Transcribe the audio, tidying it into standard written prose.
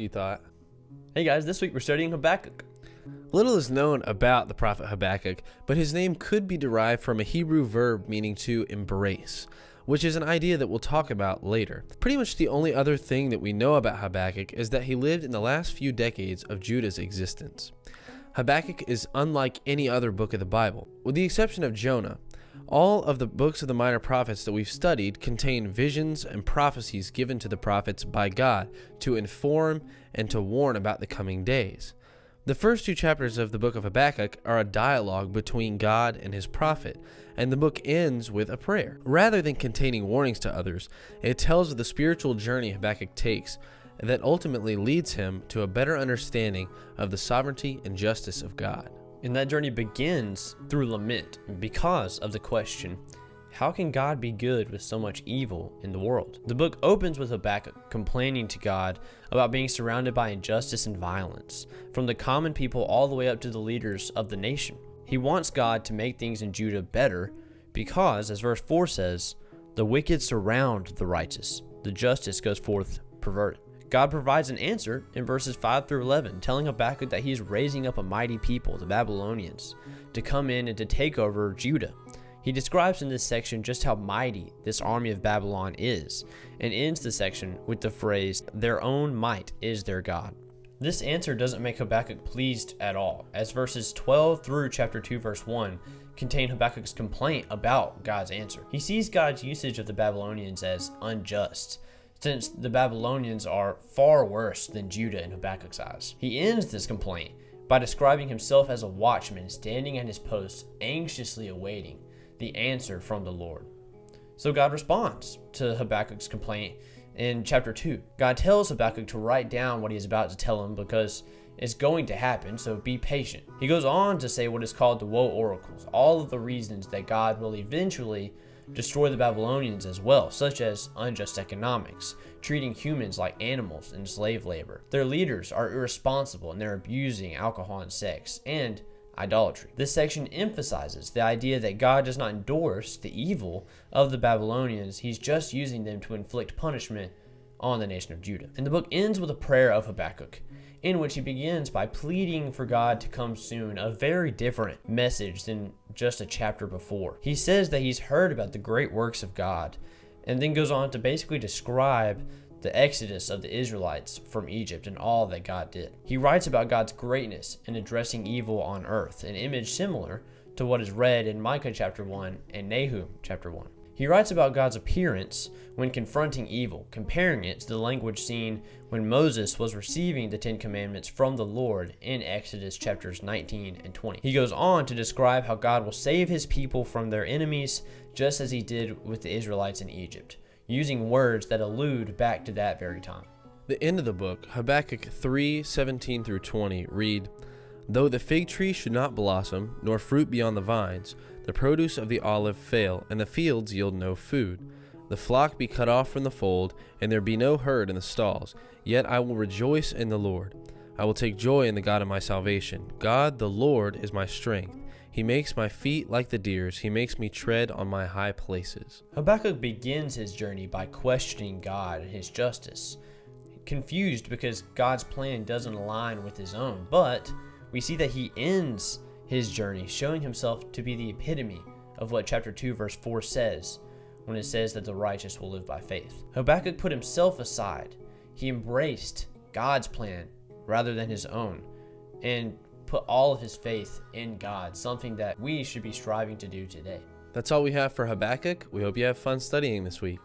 you thought. Hey guys, this week we're studying Habakkuk. Little is known about the prophet Habakkuk, but his name could be derived from a Hebrew verb meaning to embrace, which is an idea that we'll talk about later. Pretty much the only other thing that we know about Habakkuk is that he lived in the last few decades of Judah's existence. Habakkuk is unlike any other book of the Bible, with the exception of Jonah. All of the books of the minor prophets that we've studied contain visions and prophecies given to the prophets by God to inform and to warn about the coming days. The first two chapters of the book of Habakkuk are a dialogue between God and his prophet, and the book ends with a prayer. Rather than containing warnings to others, it tells of the spiritual journey Habakkuk takes that ultimately leads him to a better understanding of the sovereignty and justice of God. And that journey begins through lament because of the question, how can God be good with so much evil in the world? The book opens with Habakkuk complaining to God about being surrounded by injustice and violence, from the common people all the way up to the leaders of the nation. He wants God to make things in Judah better because, as verse 4 says, the wicked surround the righteous, the justice goes forth perverted. God provides an answer in verses 5 through 11, telling Habakkuk that he's raising up a mighty people, the Babylonians, to come in and to take over Judah. He describes in this section just how mighty this army of Babylon is, and ends the section with the phrase, their own might is their God. This answer doesn't make Habakkuk pleased at all, as verses 12 through chapter 2 verse 1 contain Habakkuk's complaint about God's answer. He sees God's usage of the Babylonians as unjust, since the Babylonians are far worse than Judah in Habakkuk's eyes. He ends this complaint by describing himself as a watchman standing at his post, anxiously awaiting the answer from the Lord. So God responds to Habakkuk's complaint in chapter 2. God tells Habakkuk to write down what he is about to tell him because it's going to happen, so be patient. He goes on to say what is called the woe oracles, all of the reasons that God will eventually destroy the Babylonians as well, such as unjust economics, treating humans like animals in slave labor. Their leaders are irresponsible and they're abusing alcohol and sex, and idolatry. This section emphasizes the idea that God does not endorse the evil of the Babylonians, he's just using them to inflict punishment on the nation of Judah. And the book ends with a prayer of Habakkuk, in which he begins by pleading for God to come soon, a very different message than just a chapter before. He says that he's heard about the great works of God, and then goes on to basically describe the exodus of the Israelites from Egypt and all that God did. He writes about God's greatness in addressing evil on earth, an image similar to what is read in Micah chapter 1 and Nahum chapter 1. He writes about God's appearance when confronting evil, comparing it to the language seen when Moses was receiving the Ten Commandments from the Lord in Exodus chapters 19 and 20. He goes on to describe how God will save his people from their enemies, just as he did with the Israelites in Egypt, using words that allude back to that very time. The end of the book, Habakkuk 3:17 through 20, read, though the fig tree should not blossom, nor fruit be on the vines, the produce of the olive fail, and the fields yield no food. The flock be cut off from the fold, and there be no herd in the stalls. Yet I will rejoice in the Lord. I will take joy in the God of my salvation. God, the Lord, is my strength. He makes my feet like the deer's. He makes me tread on my high places. Habakkuk begins his journey by questioning God and his justice, confused because God's plan doesn't align with his own, but we see that he ends his journey showing himself to be the epitome of what chapter 2 verse 4 says when it says that the righteous will live by faith. Habakkuk put himself aside. He embraced God's plan rather than his own and put all of his faith in God, something that we should be striving to do today. That's all we have for Habakkuk. We hope you have fun studying this week.